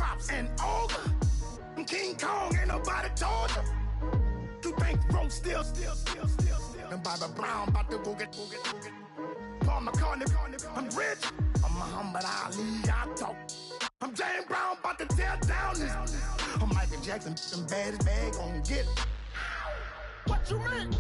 drops and ogre. I'm King Kong, ain't nobody told you. You think Rome still. And Bobby Brown about to go get. Paul McCartney, I'm rich. I'm Muhammad Ali, I talk. I'm James Brown, about to tear down this. I'm Michael Jackson, some bad gon' get it. What you mean?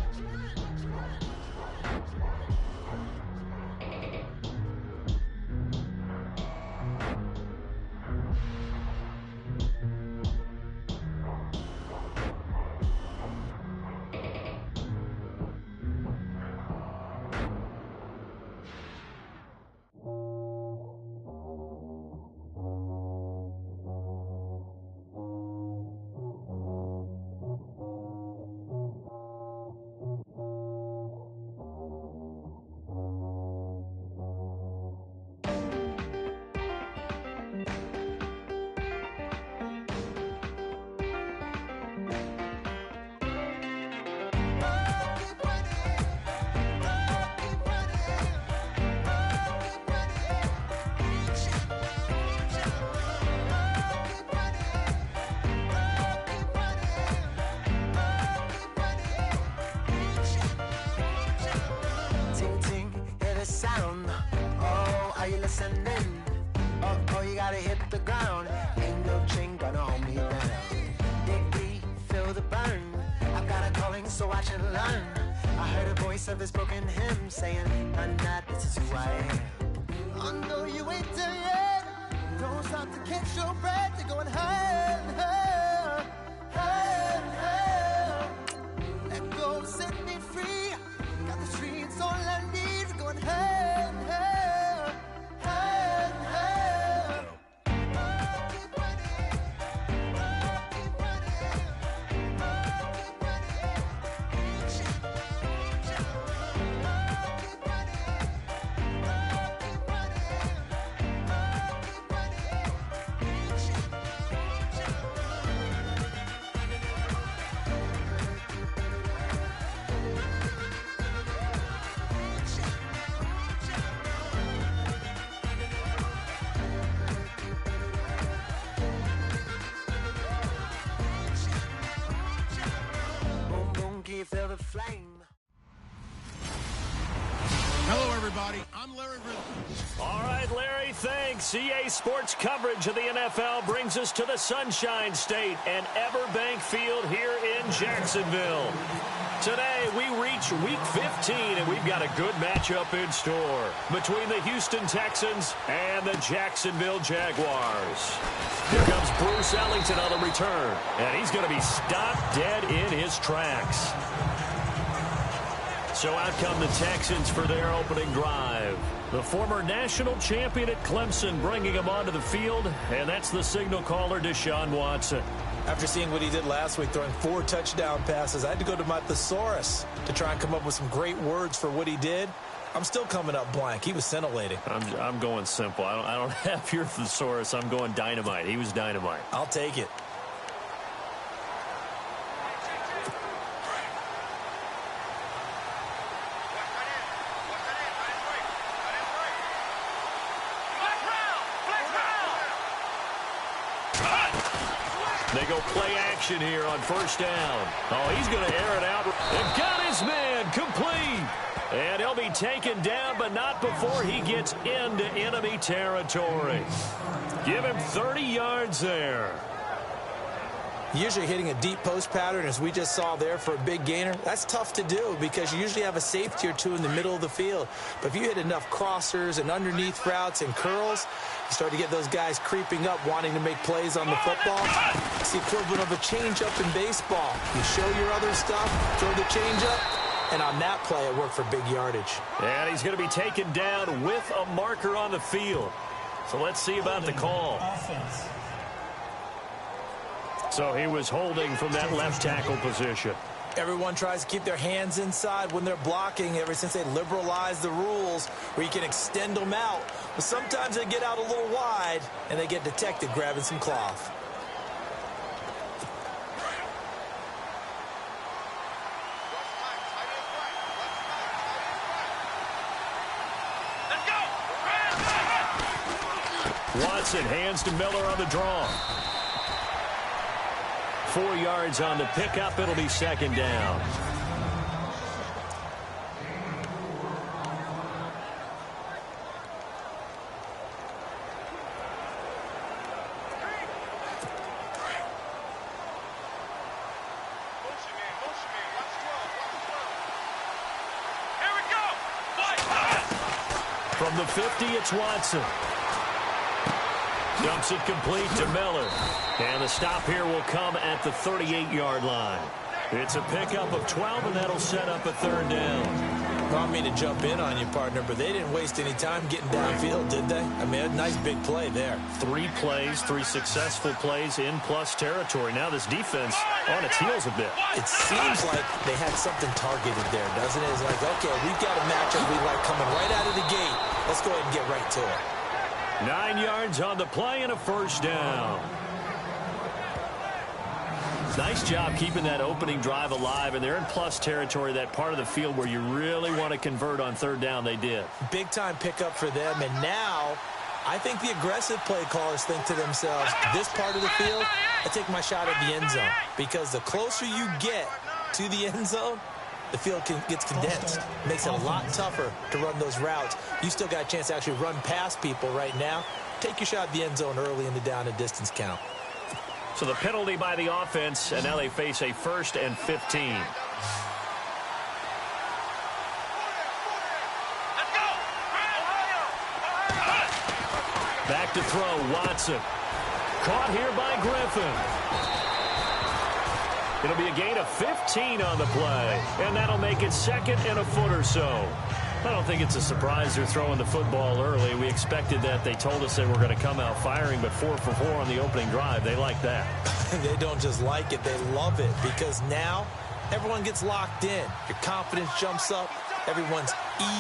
Oh, you gotta hit the ground. Ain't no chain gonna hold me down. Dig deep, feel the burn. I've got a calling, so watch and learn. I heard a voice of his broken hymn saying, "None that this is who I am." I know you ain't there yet. Don't stop to catch your breath. You're going higher, higher, higher, higher. Let go, set me free. Got the streets all I need. Going higher, higher, higher, higher. Keep running, keep running, keep boom, boom, can you feel the flame? Hello, everybody. I'm Larry. All right, Larry, thanks. EA Sports coverage of the NFL brings us to the Sunshine State and Everbank Field here in Jacksonville. Today, we reach Week 15, and we've got a good matchup in store between the Houston Texans and the Jacksonville Jaguars. Here comes Bruce Ellington on the return, and he's going to be stopped dead in his tracks. So out come the Texans for their opening drive. The former national champion at Clemson bringing him onto the field, and that's the signal caller, Deshaun Watson. After seeing what he did last week, throwing 4 touchdown passes, I had to go to my thesaurus to try and come up with some great words for what he did. I'm still coming up blank. He was scintillating. I'm going simple. I don't have your thesaurus. I'm going dynamite. He was dynamite. I'll take it. They go play action here on first down. Oh, he's going to air it out. And got his man complete. And he'll be taken down, but not before he gets into enemy territory. Give him 30 yards there. Usually hitting a deep post pattern, as we just saw there for a big gainer, that's tough to do because you usually have a safety or two in the middle of the field. But if you hit enough crossers and underneath routes and curls, you start to get those guys creeping up, wanting to make plays on the football. It's the equivalent of a changeup in baseball. You show your other stuff, throw the changeup, and on that play, it worked for big yardage. And he's going to be taken down with a marker on the field. So let's see about the call. Offense. So he was holding from that left tackle position. Everyone tries to keep their hands inside when they're blocking ever since they liberalized the rules where you can extend them out. But sometimes they get out a little wide and they get detected grabbing some cloth. Watson hands to Miller on the draw. 4 yards on the pickup. It'll be second down. From the 50, it's Watson. Dumps it complete to Miller. And the stop here will come at the 38-yard line. It's a pickup of 12, and that'll set up a third down. I don't mean to jump in on you, partner, but they didn't waste any time getting downfield, did they? I mean, a nice big play there. 3 plays, 3 successful plays in plus territory. Now this defense on its heels a bit. It seems like they had something targeted there, doesn't it? It's like, okay, we've got a matchup we like coming right out of the gate. Let's go ahead and get right to it. 9 yards on the play and a first down. Nice job keeping that opening drive alive, and they're in plus territory, that part of the field where you really want to convert on third down. They did. Big-time pickup for them, and now I think the aggressive play callers think to themselves, this part of the field, I take my shot at the end zone, because the closer you get to the end zone, the field gets condensed. It makes it a lot tougher to run those routes. You still got a chance to actually run past people right now. Take your shot at the end zone early in the down and distance count. So the penalty by the offense, and now they face a 1st and 15. Back to throw, Watson. Caught here by Griffin. It'll be a gain of 15 on the play, and that'll make it 2nd and a foot or so. I don't think it's a surprise they're throwing the football early. We expected that. They told us they were going to come out firing, but 4 for 4 on the opening drive. They like that. They don't just like it. They love it, because now everyone gets locked in. Your confidence jumps up. Everyone's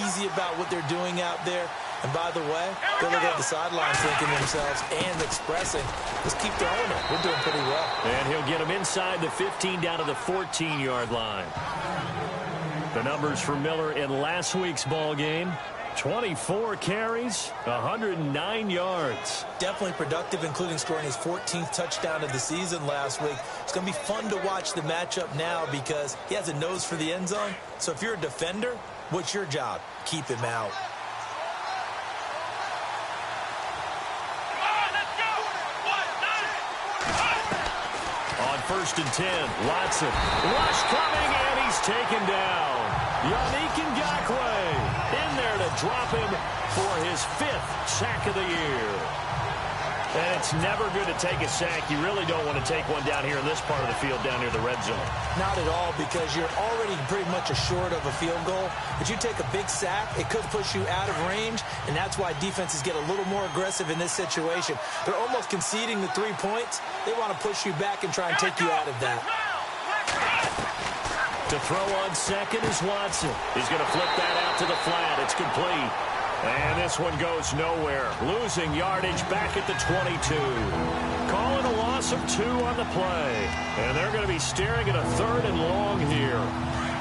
easy about what they're doing out there. And by the way, they're looking at the sidelines thinking to themselves and expressing, let's keep throwing it. We're doing pretty well. And he'll get them inside the 15 down to the 14-yard line. The numbers for Miller in last week's ball game: 24 carries, 109 yards. Definitely productive, including scoring his 14th touchdown of the season last week. It's going to be fun to watch the matchup now because he has a nose for the end zone. So if you're a defender, what's your job? Keep him out. On 1st and 10, Watson. Rush coming, and he's taken down. Yannick Ngakoue in there to drop him for his 5th sack of the year. And it's never good to take a sack. You really don't want to take one down here in this part of the field, down near the red zone. Not at all, because you're already pretty much assured of a field goal. But you take a big sack, it could push you out of range, and that's why defenses get a little more aggressive in this situation. They're almost conceding the 3 points. They want to push you back and try and take you out of that. To throw on 2nd is Watson. He's going to flip that out to the flat. It's complete. And this one goes nowhere. Losing yardage back at the 22. Calling a loss of 2 on the play. And they're going to be staring at a 3rd and long here.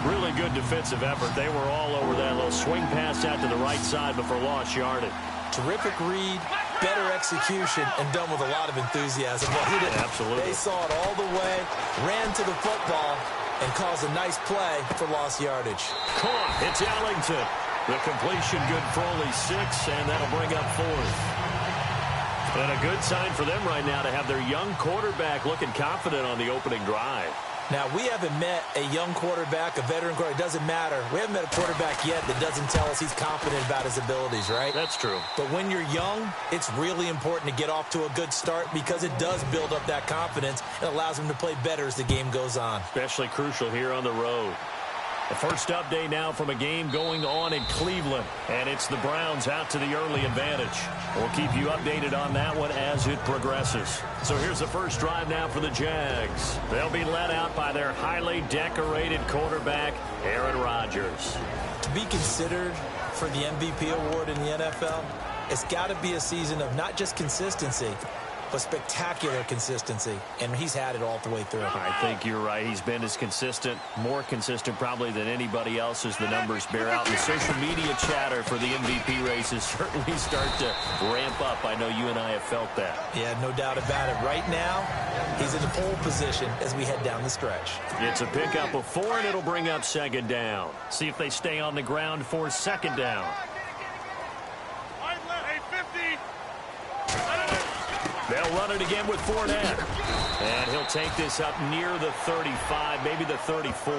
Really good defensive effort. They were all over that little swing pass out to the right side before lost yardage. Terrific read, better execution, and done with a lot of enthusiasm. Absolutely. They saw it all the way, ran to the football, and caused a nice play for lost yardage. Caught. It's Ellington. The completion good for only 6, and that'll bring up 4th. And a good sign for them right now to have their young quarterback looking confident on the opening drive. Now, we haven't met a young quarterback, a veteran quarterback. It doesn't matter. We haven't met a quarterback yet that doesn't tell us he's confident about his abilities, right? That's true. But when you're young, it's really important to get off to a good start because it does build up that confidence and allows him to play better as the game goes on. Especially crucial here on the road. The first update now from a game going on in Cleveland, and it's the Browns out to the early advantage. We'll keep you updated on that one as it progresses. So here's the first drive now for the Jags. They'll be led out by their highly decorated quarterback, Aaron Rodgers. To be considered for the MVP award in the NFL, it's got to be a season of not just consistency, but spectacular consistency, and he's had it all the way through. I think you're right. He's been as consistent, more consistent probably than anybody else as the numbers bear out. The social media chatter for the MVP races certainly start to ramp up. I know you and I have felt that. Yeah, no doubt about it. Right now, he's in the pole position as we head down the stretch. It's a pickup of 4, and it'll bring up second down. See if they stay on the ground for second down. They'll run it again with Fournette. And he'll take this up near the 35, maybe the 34.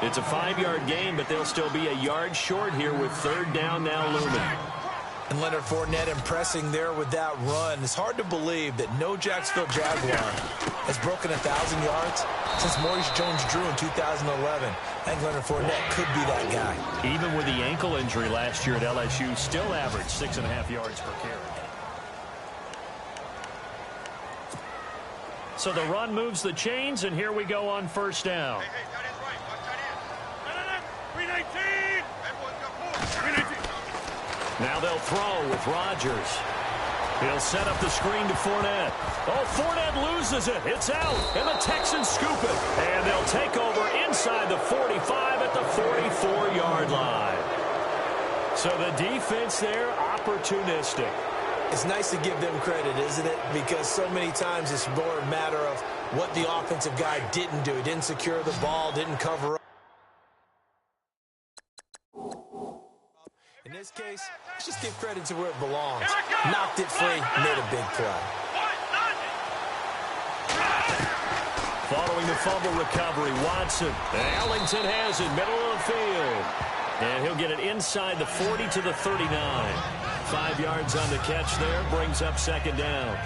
It's a 5-yard gain, but they'll still be a yard short here with third down now looming. And Leonard Fournette impressing there with that run. It's hard to believe that no Jacksonville Jaguar has broken 1,000 yards since Maurice Jones-Drew in 2011. I think Leonard Fournette could be that guy. Even with the ankle injury last year at LSU, still averaged 6.5 yards per carry. So the run moves the chains, and here we go on first down. Now they'll throw with Rodgers. He'll set up the screen to Fournette. Oh, Fournette loses it. It's out, and the Texans scoop it. And they'll take over inside the 45 at the 44-yard line. So the defense there, opportunistic. It's nice to give them credit, isn't it? Because so many times it's more a matter of what the offensive guy didn't do. He didn't secure the ball, didn't cover up. In this case, let's just give credit to where it belongs. Knocked it free, made a big play. Following the fumble recovery, Watson. And Ellington has it, middle of the field. And he'll get it inside the 40 to the 39. 5 yards on the catch there, brings up second down.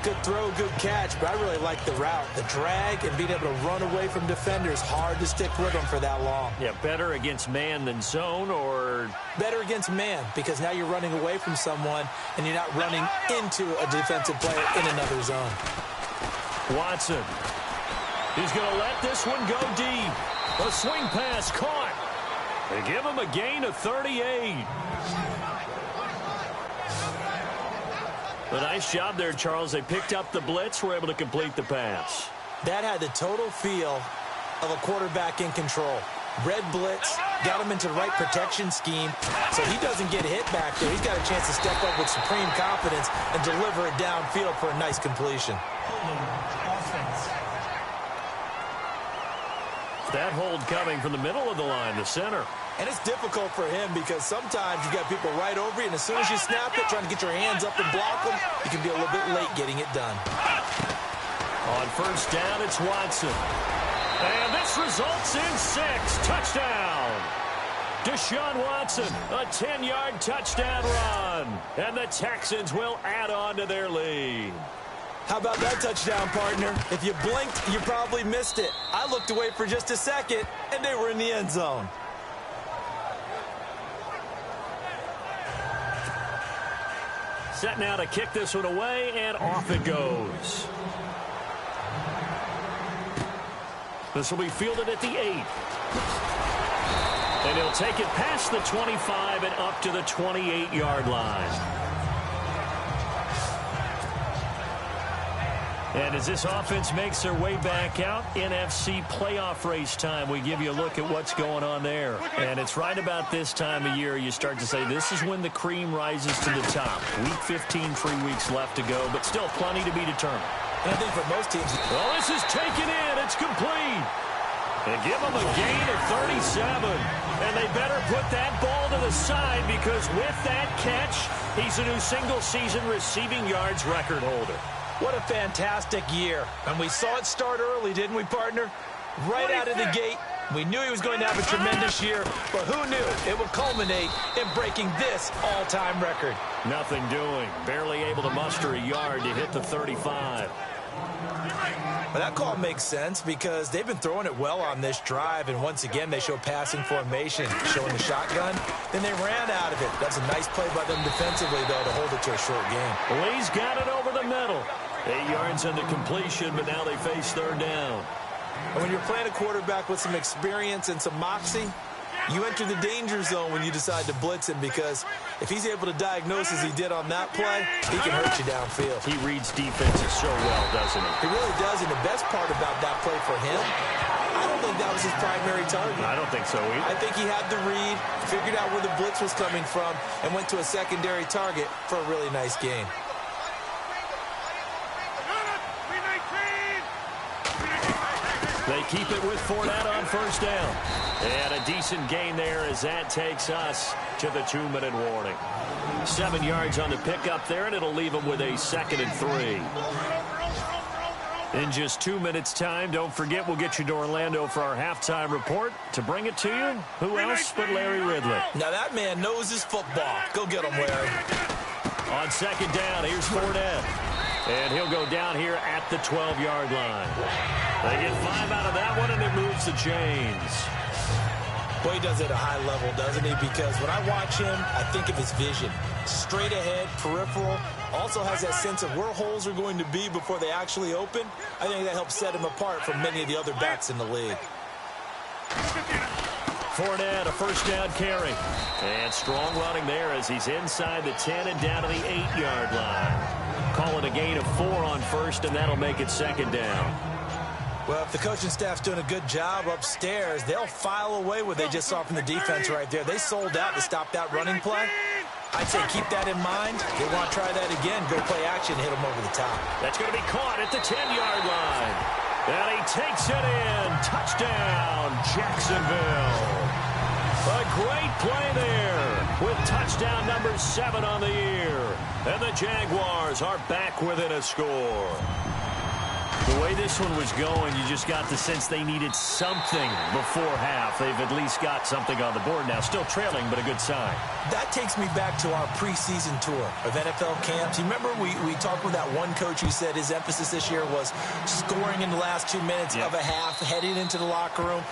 Good throw, good catch, but I really like the route. The drag and being able to run away from defenders, hard to stick with them for that long. Yeah, better against man than zone, or? Better against man, because now you're running away from someone and you're not running into a defensive player in another zone. Watson. He's going to let this one go deep. A swing pass caught. They give him a gain of 38. A nice job there, Charles. They picked up the blitz, were able to complete the pass. That had the total feel of a quarterback in control. Red blitz, got him into the right protection scheme, so he doesn't get hit back there. He's got a chance to step up with supreme confidence and deliver it downfield for a nice completion. That hold coming from the middle of the line, the center. And it's difficult for him because sometimes you've got people right over you, and as soon as you snap it, trying to get your hands up and block them, you can be a little bit late getting it done. On first down, it's Watson. And this results in 6. Touchdown. Deshaun Watson, a 10-yard touchdown run. And the Texans will add on to their lead. How about that touchdown, partner? If you blinked, you probably missed it. I looked away for just a second, and they were in the end zone. Set now to kick this one away, and off it goes. This will be fielded at the 8. And he'll take it past the 25 and up to the 28-yard line. And as this offense makes their way back out, NFC playoff race time, we give you a look at what's going on there. And it's right about this time of year you start to say this is when the cream rises to the top. Week 15, 3 weeks left to go, but still plenty to be determined. And I think for most teams... Well, this is taken in. It's complete. They give them a gain of 37. And they better put that ball to the side because with that catch, he's a new single-season receiving yards record holder. What a fantastic year. And we saw it start early, didn't we, partner? Right out of the gate. We knew he was going to have a tremendous year, but who knew it would culminate in breaking this all-time record? Nothing doing. Barely able to muster a yard to hit the 35. But that call makes sense because they've been throwing it well on this drive, and once again they show passing formation, showing the shotgun. Then they ran out of it. That's a nice play by them defensively, though, to hold it to a short game. Lee's got it over the middle. 8 yards into completion, but now they face third down. And when you're playing a quarterback with some experience and some moxie, You enter the danger zone when you decide to blitz him, because if he's able to diagnose as he did on that play, he can hurt you downfield. He reads defenses so well, doesn't he? He really does, and the best part about that play for him, I don't think that was his primary target. I don't think so either. I think he had the read, figured out where the blitz was coming from, and went to a secondary target for a really nice gain. They keep it with Fournette on first down. And a decent gain there as that takes us to the 2-minute warning. 7 yards on the pickup there, and it'll leave them with a 2nd and 3. In just 2 minutes' time, don't forget we'll get you to Orlando for our halftime report. To bring it to you, who else but Larry Ridley? Now that man knows his football. Go get him, Larry. On 2nd down, here's Fournette. And he'll go down here at the 12-yard line. They get 5 out of that one, and it moves the chains. Boy, he does it at a high level, doesn't he? Because when I watch him, I think of his vision. Straight ahead, peripheral. Also has that sense of where holes are going to be before they actually open. I think that helps set him apart from many of the other backs in the league. Fournette, a first down carry. And strong running there as he's inside the 10 and down to the 8-yard line. Call it a gain of 4 on first, and that'll make it 2nd down. Well, if the coaching staff's doing a good job upstairs, they'll file away what they just saw from the defense right there. They sold out to stop that running play. I'd say keep that in mind. They want to try that again. Go play action, hit them over the top. That's going to be caught at the 10-yard line. And he takes it in. Touchdown, Jacksonville. A great play there with touchdown number 7 on the year. And the Jaguars are back within a score. The way this one was going, you just got the sense they needed something before half. They've at least got something on the board now. Still trailing, but a good sign. That takes me back to our preseason tour of NFL camps. You remember we talked with that one coach who said his emphasis this year was scoring in the last 2 minutes of a half, heading into the locker room.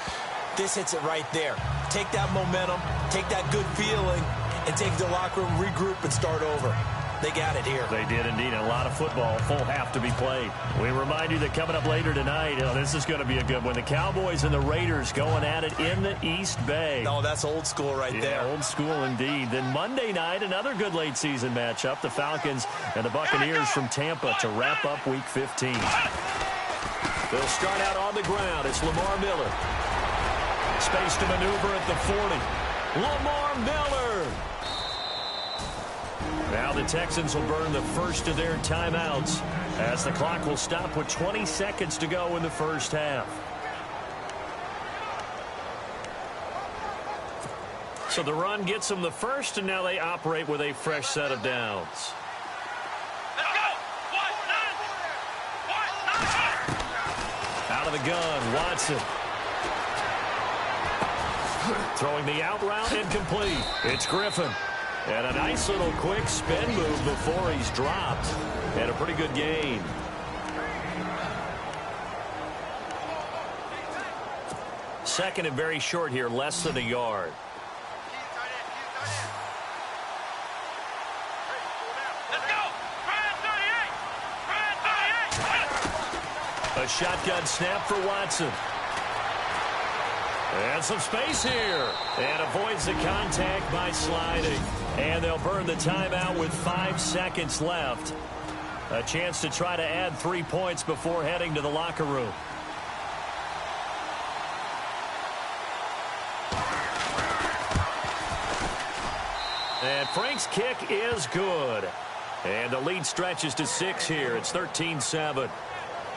This hits it right there. Take that momentum, take that good feeling, and take the locker room, regroup, and start over. They got it here. They did indeed. A lot of football, full half to be played. We remind you that coming up later tonight, this is going to be a good one. The Cowboys and the Raiders going at it in the East Bay. Oh, that's old school right there. Old school indeed. Then Monday night, another good late season matchup. The Falcons and the Buccaneers from Tampa to wrap up Week 15. They'll start out on the ground. It's Lamar Miller. Space to maneuver at the 40. Lamar Miller. Now the Texans will burn the first of their timeouts as the clock will stop with 20 seconds to go in the first half. So the run gets them the first, and now they operate with a fresh set of downs. Out of the gun, Watson. Throwing the out route incomplete. It's Griffin. And a nice little quick spin move before he's dropped. And a pretty good gain. Second and very short here, less than a yard. A shotgun snap for Watson. And some space here. And avoids the contact by sliding. And they'll burn the timeout with 5 seconds left. A chance to try to add 3 points before heading to the locker room. And Frank's kick is good. And the lead stretches to 6 here. It's 13-7.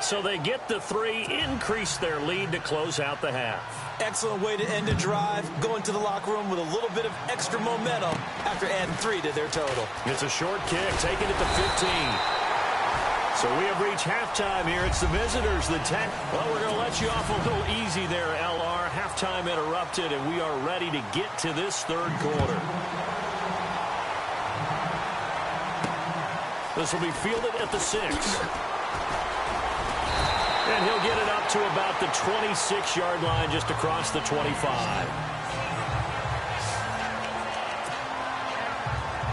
So they get the 3, increase their lead to close out the half. Excellent way to end a drive. Go into the locker room with a little bit of extra momentum after adding 3 to their total. It's a short kick, taken at the 15. So we have reached halftime here. It's the visitors, the 10. Well, we're going to let you off a little easy there, LR. Halftime interrupted, and we are ready to get to this third quarter. This will be fielded at the 6. And he'll get it up to about the 26-yard line, just across the 25.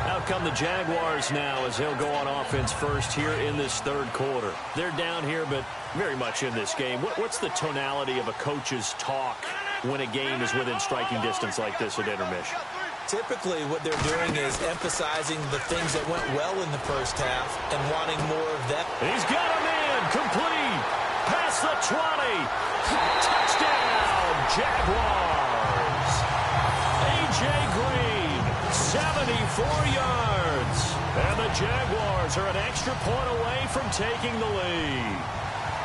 Out come the Jaguars now as he'll go on offense first here in this third quarter. They're down here, but very much in this game. What's the tonality of a coach's talk when a game is within striking distance like this at intermission? Typically, what they're doing is emphasizing the things that went well in the first half and wanting more of that. He's got him in. Complete. Past the 20. Touchdown, Jaguars. A.J. Green, 74 yards. And the Jaguars are an extra point away from taking the lead.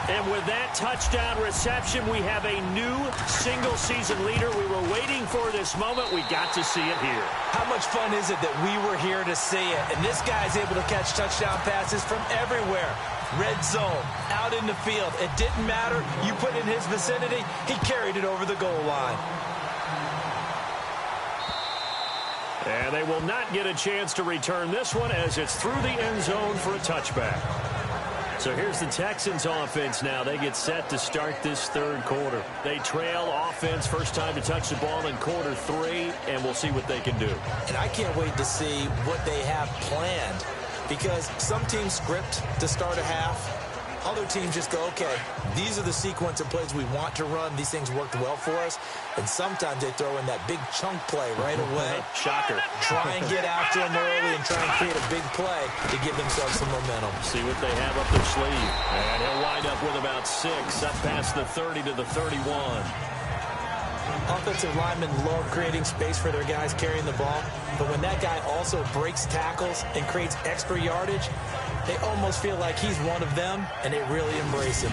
And with that touchdown reception, we have a new single-season leader. We were waiting for this moment. We got to see it here. How much fun is it that we were here to see it? And this guy's able to catch touchdown passes from everywhere. Red zone, out in the field. It didn't matter. You put in his vicinity, he carried it over the goal line. And they will not get a chance to return this one as it's through the end zone for a touchback. So here's the Texans offense now. They get set to start this third quarter. They trail offense, first time to touch the ball in quarter 3, and we'll see what they can do. And I can't wait to see what they have planned, because some teams script to start a half. Other teams just go, okay, these are the sequence of plays we want to run. These things worked well for us. And sometimes they throw in that big chunk play right away. Shocker. Try and get after them early and try and create a big play to give themselves some momentum. See what they have up their sleeve. And he'll wind up with about 6, up past the 30 to the 31. Offensive linemen love creating space for their guys carrying the ball. But when that guy also breaks tackles and creates extra yardage, they almost feel like he's one of them, and they really embrace him.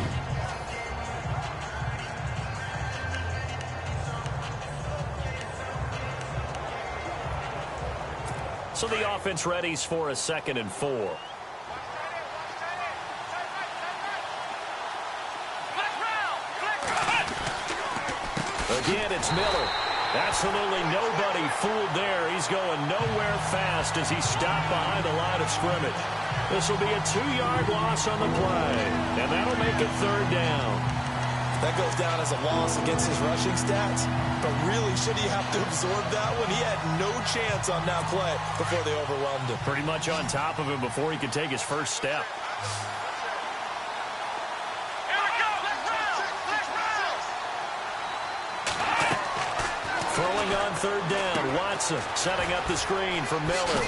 So the offense readies for a 2nd and 4. Again, it's Miller. Absolutely nobody fooled there. He's going nowhere fast as he's stopped behind the line of scrimmage. This will be a 2-yard loss on the play, and that'll make it 3rd down. That goes down as a loss against his rushing stats, but really, should he have to absorb that one? He had no chance on that play before they overwhelmed him. Pretty much on top of him before he could take his first step. Throwing on 3rd down, Watson setting up the screen for Miller.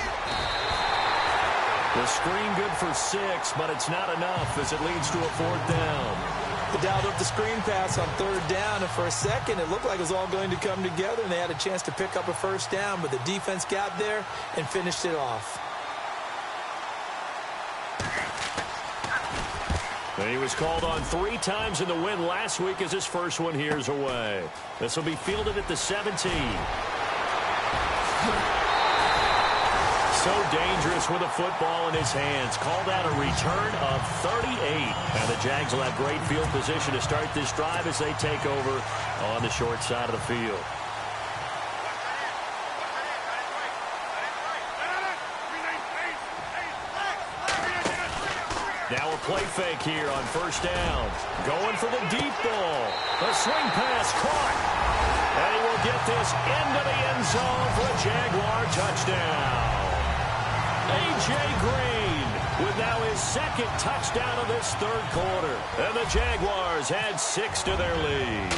The screen good for 6, but it's not enough as it leads to a 4th down. They dialed up the screen pass on 3rd down, and for a second it looked like it was all going to come together, and they had a chance to pick up a 1st down, but the defense got there and finished it off. And he was called on 3 times in the win last week as his first one here's away. This will be fielded at the 17. So dangerous with a football in his hands. Called out a return of 38. And the Jags will have great field position to start this drive as they take over on the short side of the field. Now a play fake here on 1st down. Going for the deep ball. The swing pass caught. And he will get this into the end zone for a Jaguar touchdown. A.J. Green with now his 2nd touchdown of this 3rd quarter. And the Jaguars add 6 to their lead.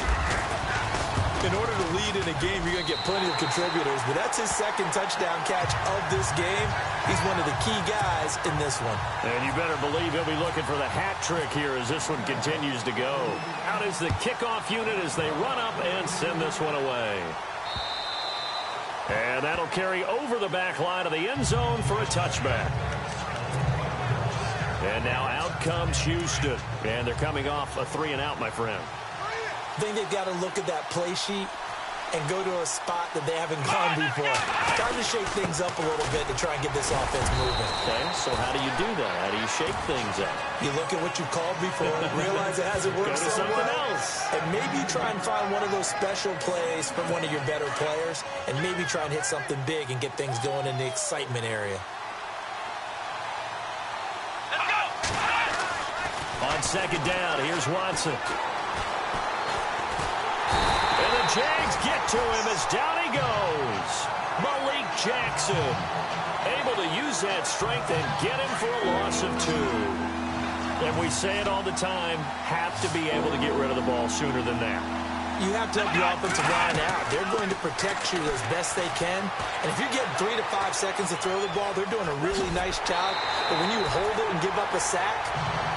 In order to lead in a game, you're going to get plenty of contributors, but that's his 2nd touchdown catch of this game. He's one of the key guys in this one. And you better believe he'll be looking for the hat trick here as this one continues to go. Out is the kickoff unit as they run up and send this one away. And that'll carry over the back line of the end zone for a touchback. And now out comes Houston. And they're coming off a 3-and-out, my friend. I think they've got to look at that play sheet and go to a spot that they haven't gone before. Time to shake things up a little bit to try and get this offense moving. Okay, so how do you do that? How do you shake things up? You look at what you called before, realize it hasn't worked so well, and maybe try and find one of those special plays from one of your better players, and maybe try and hit something big and get things going in the excitement area. On 2nd down, here's Watson. And the Jags get to him as down he goes. Malik Jackson able to use that strength and get him for a loss of 2. And we say it all the time, have to be able to get rid of the ball sooner than that. you have to help the offensive line out. They're going to protect you as best they can. And if you're getting 3 to 5 seconds to throw the ball, they're doing a really nice job. But when you hold it and give up a sack,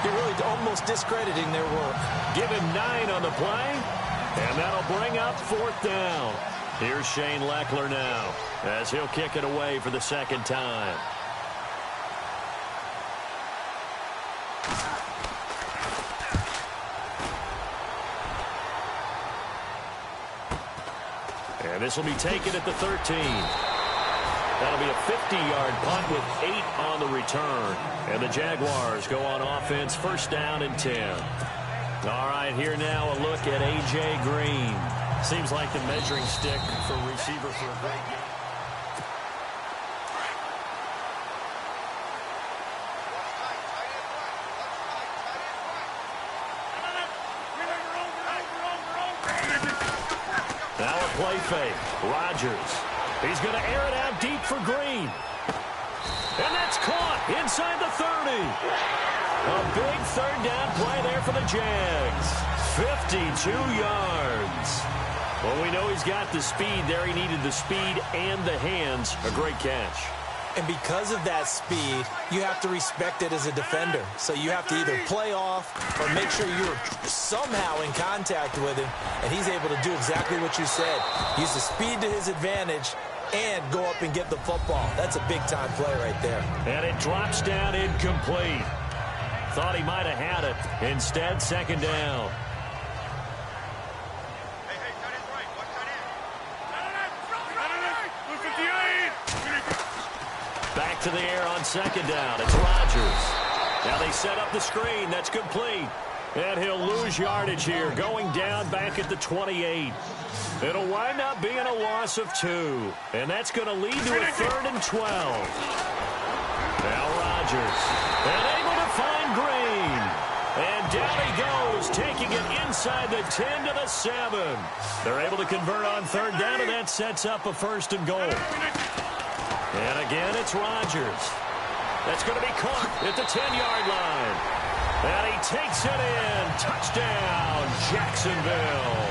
you're really almost discrediting their work. Give him 9 on the play, and that'll bring up 4th down. Here's Shane Leckler now as he'll kick it away for the second time. And this will be taken at the 13. That'll be a 50-yard punt with 8 on the return. And the Jaguars go on offense, 1st down and 10. All right, here now a look at A.J. Green. Seems like the measuring stick for a receiver for a great game. Now a play fake. Rodgers. He's going to air it out deep for Green. And that's caught inside the 30. A big 3rd down play there for the Jags. 52 yards. Well, we know he's got the speed there. He needed the speed and the hands. A great catch. And because of that speed, you have to respect it as a defender. So you have to either play off or make sure you're somehow in contact with him. And he's able to do exactly what you said. Use the speed to his advantage and go up and get the football. That's a big-time play right there. And it drops down incomplete. Thought he might have had it. Instead, 2nd down. Back to the air on 2nd down. It's Rodgers. Now they set up the screen. That's complete. And he'll lose yardage here, going down back at the 28. It'll wind up being a loss of 2. And that's going to lead to a 3rd and 12. Now Rodgers. And able to find Green. And down he goes, taking it inside the 10 to the 7. They're able to convert on 3rd down, and that sets up a 1st and goal. And again, it's Rodgers. That's going to be caught at the 10-yard line. And he takes it in. Touchdown, Jacksonville.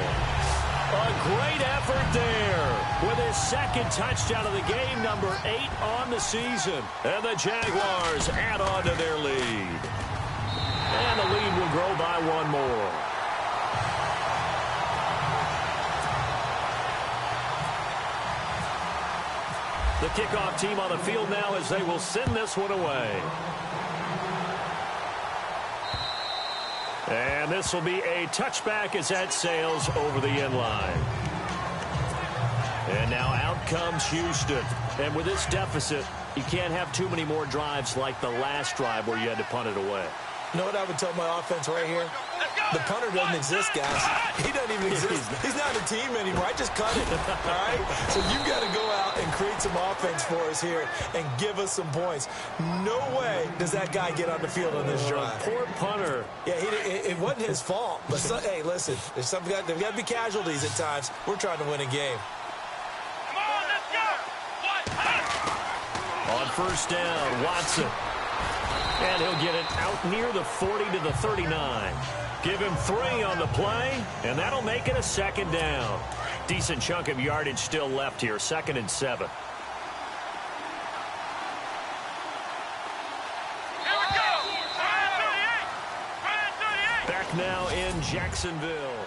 A great effort there with his 2nd touchdown of the game, number 8 on the season. And the Jaguars add on to their lead. And the lead will grow by 1 more. The kickoff team on the field now as they will send this one away. And this will be a touchback as that sails over the end line. And now out comes Houston. And with this deficit, you can't have too many more drives like the last drive where you had to punt it away. You know what I would tell my offense right here? The punter doesn't exist, guys. He doesn't even exist. He's not a team anymore. I just cut it, all right? So you've got to go out and create some offense for us here and give us some points. No way does that guy get on the field on this drive. Poor punter. Yeah, it wasn't his fault. But, hey, listen, there's got to be casualties at times. We're trying to win a game. Come on, let's go. On 1st down, Watson. And he'll get it out near the 40 to the 39. Give him 3 on the play, and that'll make it a 2nd down. Decent chunk of yardage still left here, 2nd and 7. Here we go. Back now in Jacksonville.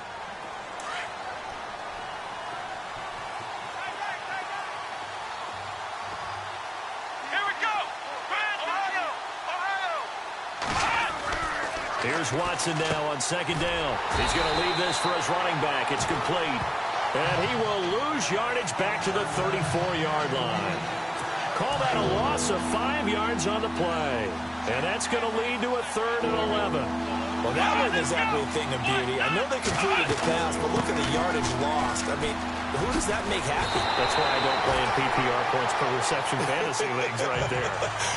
Here's Watson now on 2nd down. He's going to leave this for his running back. It's complete. And he will lose yardage back to the 34-yard line. Call that a loss of 5 yards on the play. And that's going to lead to a 3rd and 11. Well, that wasn't exactly a thing of beauty. I know they completed the pass, but look at the yardage lost. I mean, who does that make happy? That's why I don't play in PPR points per reception fantasy leagues right there.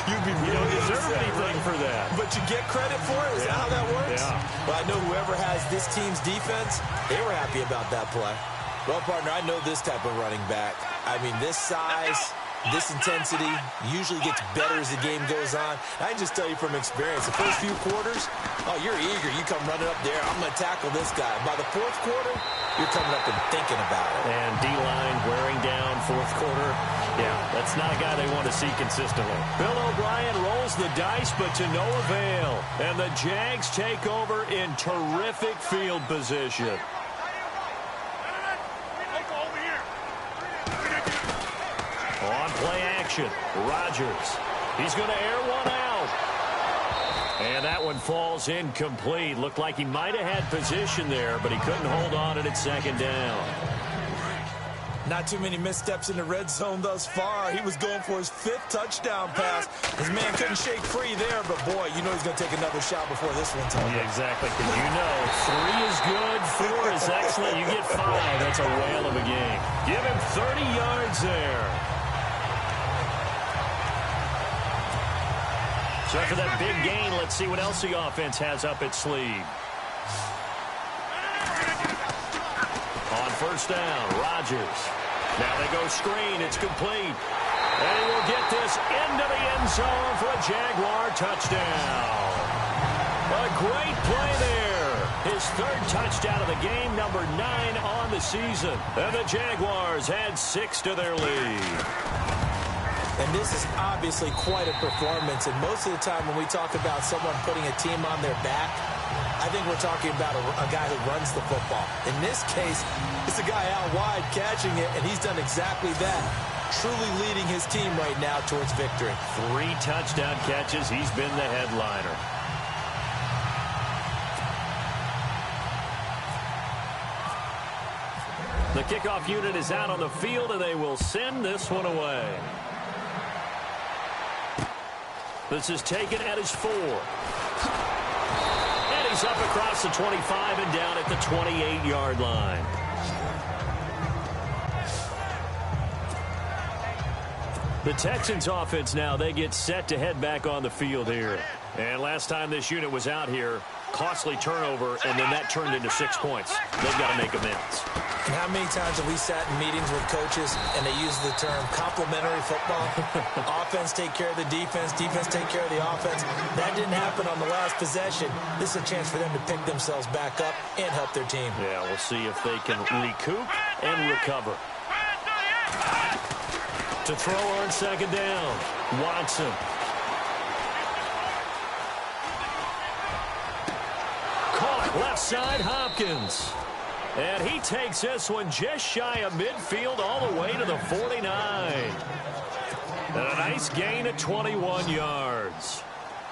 You'd be You really don't deserve upset, anything right? for that. But you get credit for it? Is that how that works? Yeah. Well, I know whoever has this team's defense, they were happy about that play. Well, partner, I know this type of running back. I mean, this size, This intensity usually gets better as the game goes on. I can just tell you from experience, the first few quarters, oh, you're eager. You come running up there. I'm going to tackle this guy. By the fourth quarter, you're coming up and thinking about it. And D-line wearing down fourth quarter. Yeah, that's not a guy they want to see consistently. Bill O'Brien rolls the dice, but to no avail. And the Jags take over in terrific field position. On play action, Rodgers. He's going to air one out. And that one falls incomplete. Looked like he might have had position there, but he couldn't hold on it at second down. Not too many missteps in the red zone thus far. He was going for his 5th touchdown pass. His man couldn't shake free there, but boy, you know he's going to take another shot before this one's over. Yeah, exactly, because you know 3 is good, 4 is excellent. You get 5, that's a whale of a game. Give him 30 yards there. So after that big gain, let's see what else the offense has up its sleeve. On first down, Rodgers. Now they go screen. It's complete. And he will get this into the end zone for a Jaguar touchdown. A great play there. His 3rd touchdown of the game, number 9 on the season. And the Jaguars add 6 to their lead. And this is obviously quite a performance. And most of the time when we talk about someone putting a team on their back, I think we're talking about a guy who runs the football. In this case, it's a guy out wide catching it, and he's done exactly that. Truly leading his team right now towards victory. 3 touchdown catches. He's been the headliner. The kickoff unit is out on the field, and they will send this one away. This is taken at his 4. And he's up across the 25 and down at the 28-yard line. The Texans offense now, they get set to head back on the field here. And last time this unit was out here, costly turnover, and then that turned into 6 points. They've got to make amends. And how many times have we sat in meetings with coaches and they use the term complementary football? Offense take care of the defense, defense take care of the offense. That didn't happen on the last possession. This is a chance for them to pick themselves back up and help their team. Yeah, we'll see if they can recoup and recover. To throw on second down, Watson. Caught left side, Hopkins. And he takes this one just shy of midfield all the way to the 49. And a nice gain of 21 yards.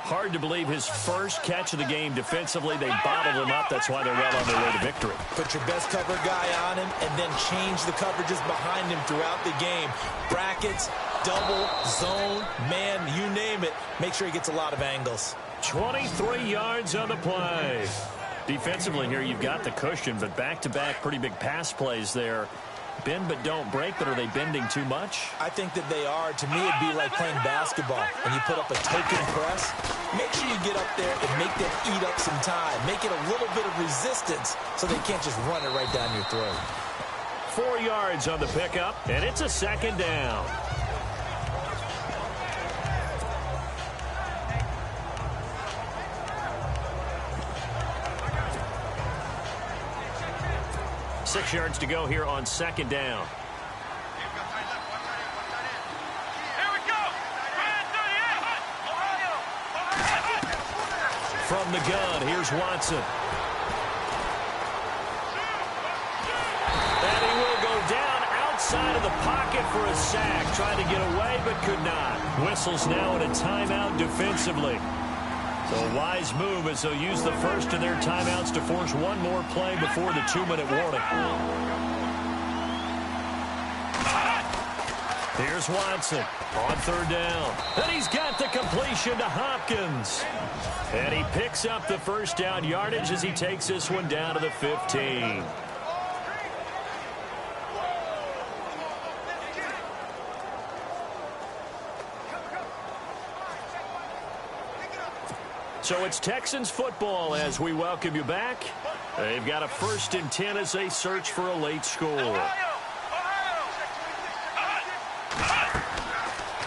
Hard to believe his first catch of the game defensively. They bottled him up. That's why they're well on their way to victory. Put your best cover guy on him and then change the coverages behind him throughout the game. Brackets, double, zone, man, you name it. Make sure he gets a lot of angles. 23 yards on the play. Defensively here, you've got the cushion, but back-to-back pretty big pass plays there. Bend but don't break, but are they bending too much? I think that they are. To me, it'd be like playing basketball. When you put up a token press, make sure you get up there and make them eat up some time. Make it a little bit of resistance so they can't just run it right down your throat. 4 yards on the pickup, and it's a second down. Six yards to go here on second down. Here we go. From the gun, here's Watson. And he will go down outside of the pocket for a sack. Tried to get away, but could not. Whistles now in a timeout defensively. So a wise move as they'll use the first of their timeouts to force one more play before the 2-minute warning. Here's Watson on third down. And he's got the completion to Hopkins. And he picks up the first down yardage as he takes this one down to the 15. So it's Texans football as we welcome you back. They've got a 1st and 10 as they search for a late score.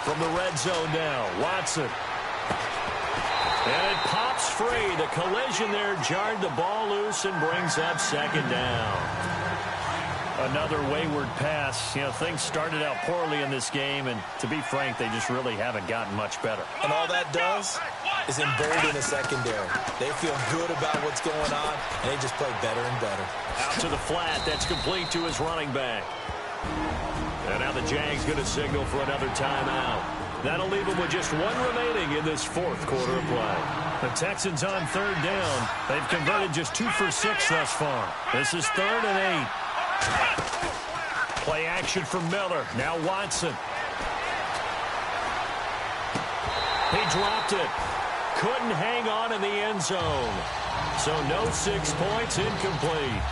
from the red zone now. Watson. And it pops free. The collision there jarred the ball loose and brings up second down. Another wayward pass. You know, things started out poorly in this game, and to be frank, they just really haven't gotten much better. And all that does is embolden the secondary. They feel good about what's going on, and they just play better and better. Out to the flat. That's complete to his running back. And now the Jags going to signal for another timeout. That'll leave them with just one remaining in this fourth quarter of play. The Texans on third down. They've converted just 2 for 6 thus far. This is 3rd and 8. Play action from Miller. Now Watson. He dropped it. Couldn't hang on in the end zone. So no 6 points, incomplete.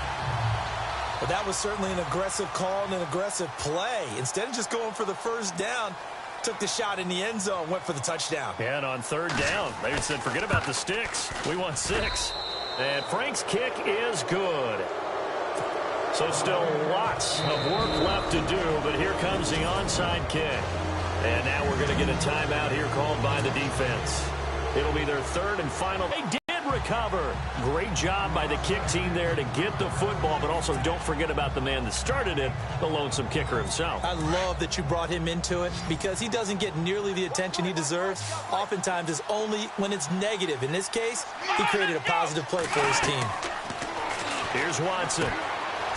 But that was certainly an aggressive call and an aggressive play. Instead of just going for the first down, took the shot in the end zone, went for the touchdown. And on third down, they said, forget about the sticks. We want 6. And Frank's kick is good. So still lots of work left to do, but here comes the onside kick. And now we're going to get a timeout here called by the defense. It'll be their 3rd and final. They did recover. Great job by the kick team there to get the football, but also don't forget about the man that started it, the lonesome kicker himself. I love that you brought him into it because he doesn't get nearly the attention he deserves. Oftentimes it's only when it's negative. In this case, he created a positive play for his team. Here's Watson.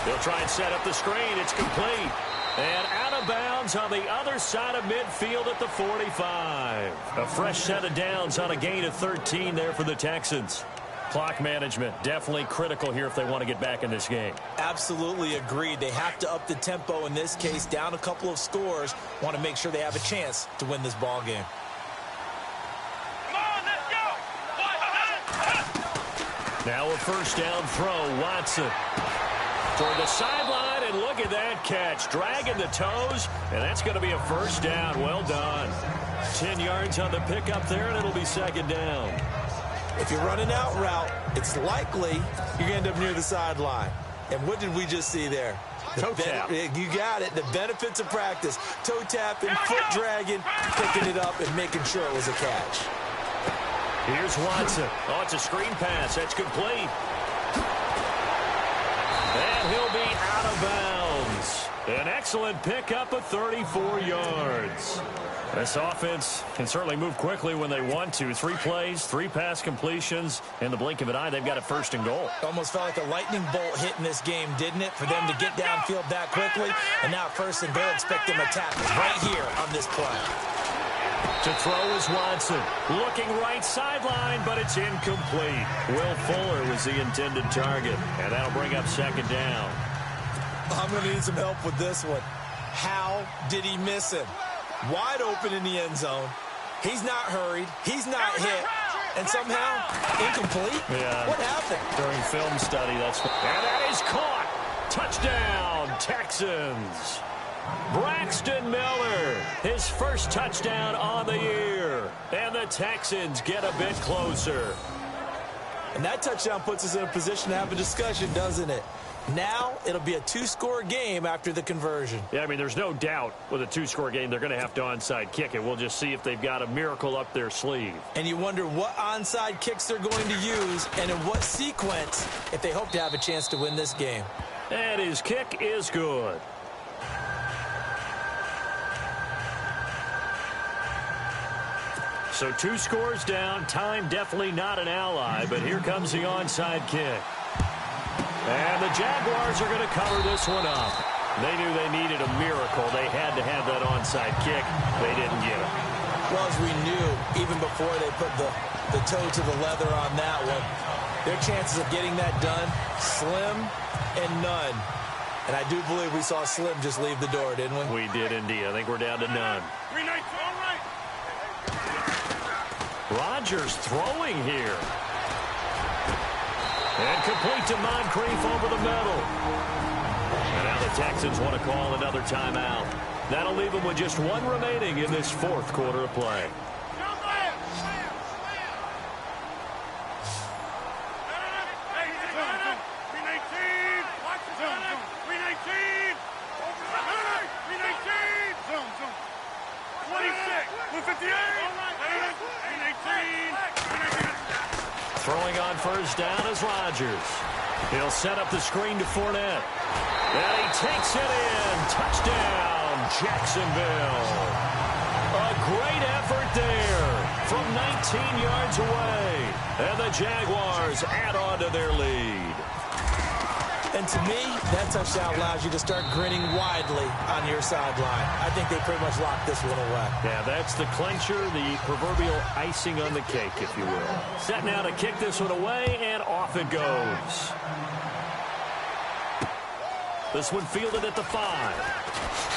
He'll try and set up the screen. It's complete. And out of bounds on the other side of midfield at the 45. A fresh set of downs on a gain of 13 there for the Texans. Clock management definitely critical here if they want to get back in this game. Absolutely agreed. They have to up the tempo in this case, down a couple of scores. Want to make sure they have a chance to win this ball game. Come on, let's go. Now a first down throw. Watson toward the sideline, and look at that catch. Dragging the toes, and that's going to be a first down. Well done. 10 yards on the pickup there, and it'll be second down. If you're running out route, it's likely you're going to end up near the sideline. And what did we just see there? Toe tap. You got it. The benefits of practice. Toe tapping, foot dragging, picking it up, and making sure it was a catch. Here's Watson. Oh, it's a screen pass. That's complete. And he'll be out of bounds. An excellent pickup of 34 yards. This offense can certainly move quickly when they want to. 3 plays, 3 pass completions. In the blink of an eye, they've got it first and goal. Almost felt like a lightning bolt hit in this game, didn't it? For them to get downfield that quickly. And now first and goal, expect them to tap right here on this play. To throw is Watson. Looking right sideline, but it's incomplete. Will Fuller was the intended target, and that'll bring up second down. I'm going to need some help with this one. How did he miss him? Wide open in the end zone. He's not hurried. He's not hit. And somehow, incomplete? Yeah. What happened? During film study, that's what. And that is caught. Touchdown, Texans. Braxton Miller, his first touchdown on the year. And the Texans get a bit closer. And that touchdown puts us in a position to have a discussion, doesn't it? Now it'll be a 2-score game after the conversion. Yeah, I mean, there's no doubt with a 2-score game they're going to have to onside kick it. We'll just see if they've got a miracle up their sleeve. And you wonder what onside kicks they're going to use and in what sequence if they hope to have a chance to win this game. And his kick is good. So 2 scores down. Time definitely not an ally, but here comes the onside kick. And the Jaguars are going to cover this one up. They knew they needed a miracle. They had to have that onside kick. They didn't get it. Well, as we knew, even before they put the toe to the leather on that one, their chances of getting that done, slim and none. And I do believe we saw Slim just leave the door, didn't we? We did indeed. I think we're down to none. Rodgers throwing here. And complete to Moncrief over the middle. And now the Texans want to call another timeout. That'll leave them with just 1 remaining in this fourth quarter of play. on first down is Rodgers. He'll set up the screen to Fournette. And he takes it in. Touchdown, Jacksonville. A great effort there from 19 yards away. And the Jaguars add on to their lead. And to me, that touchdown allows you to start grinning widely on your sideline. I think they pretty much locked this one away. Yeah, that's the clincher, the proverbial icing on the cake, if you will. Set now to kick this one away, and off it goes. This one fielded at the 5.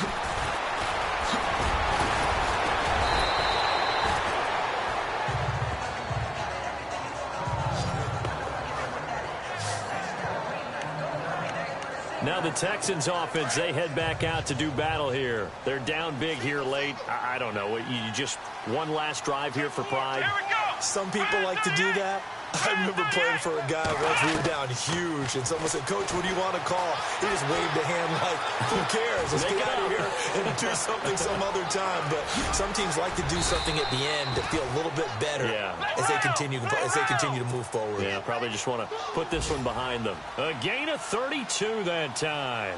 Now the Texans offense, they head back out to do battle here. They're down big here late. I don't know. You just one last drive here for pride. Here we go. Some people like to do that. I remember playing for a guy once. We were down huge, and someone said, "Coach, what do you want to call?" He just waved a hand like, "Who cares? Let's get out of here and do something some other time." But some teams like to do something at the end to feel a little bit better as they continue to move forward. Yeah, probably just want to put this one behind them. A gain of 32 that time.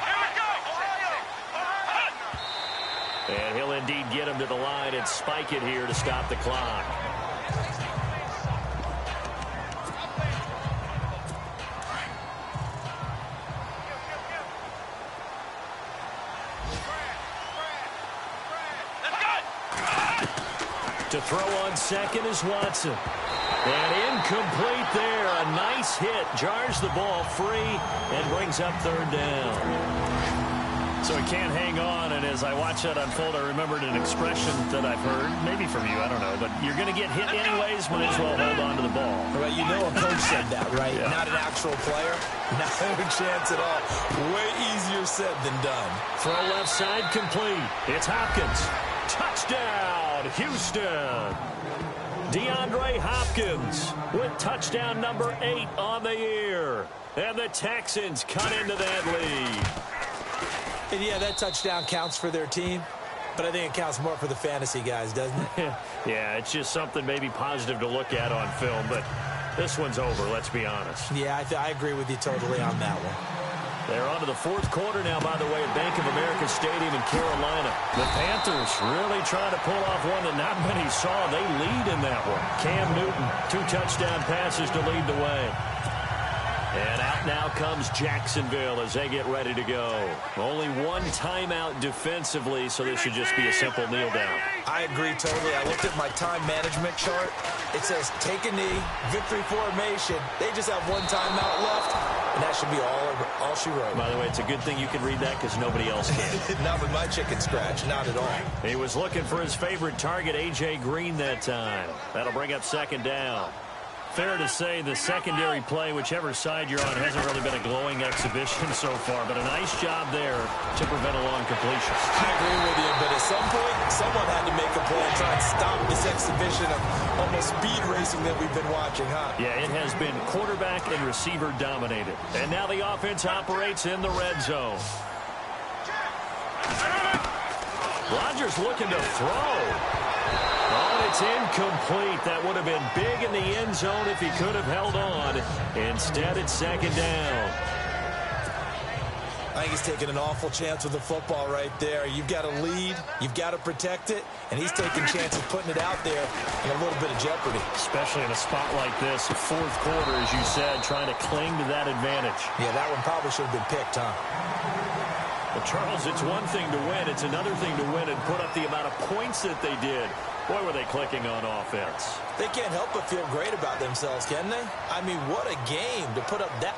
Here we go. And he'll indeed get him to the line and spike it here to stop the clock. To throw on second is Watson. And incomplete there. A nice hit. Jars the ball free and brings up third down. So he can't hang on. And as I watch that unfold, I remembered an expression that I've heard, maybe from you, I don't know. But you're going to get hit anyways, might as well hold on to the ball. Right, you know a coach said that, right? Yeah. Not an actual player. Not a chance at all. Way easier said than done. Throw left side complete. It's Hopkins. Touchdown, Houston. DeAndre Hopkins with touchdown number 8 on the year. And the Texans cut into that lead. And yeah, that touchdown counts for their team, but I think it counts more for the fantasy guys, doesn't it? Yeah, it's just something maybe positive to look at on film, but this one's over, let's be honest. Yeah, I agree with you totally on that one. They're on to the fourth quarter now, by the way, at Bank of America Stadium in Carolina. The Panthers really trying to pull off one that not many saw. They lead in that one. Cam Newton, 2 touchdown passes to lead the way. And out now comes Jacksonville as they get ready to go. Only one timeout defensively, so this should just be a simple kneel down. I agree totally. I looked at my time management chart. It says take a knee, victory formation. They just have one timeout left, and that should be all she wrote. By the way, it's a good thing you can read that because nobody else can. Not with my chicken scratch, not at all. He was looking for his favorite target, A.J. Green, that time. That'll bring up second down. Fair to say the secondary play, whichever side you're on, hasn't really been a glowing exhibition so far, but a nice job there to prevent a long completion. I agree with you, but at some point, someone had to make a play and try and stop this exhibition of almost speed racing that we've been watching, huh? Yeah, it has been quarterback and receiver dominated. And now the offense operates in the red zone. Rodgers looking to throw. Oh, it's incomplete. That would have been big in the end zone if he could have held on. Instead, it's second down. I think he's taking an awful chance with the football right there. You've got to lead. You've got to protect it. And he's taking chances putting it out there in a little bit of jeopardy. Especially in a spot like this, fourth quarter, as you said, trying to cling to that advantage. Yeah, that one probably should have been picked, huh? Well, Charles, it's one thing to win. It's another thing to win and put up the amount of points that they did. Boy, were they clicking on offense. They can't help but feel great about themselves, can they? I mean, what a game to put up that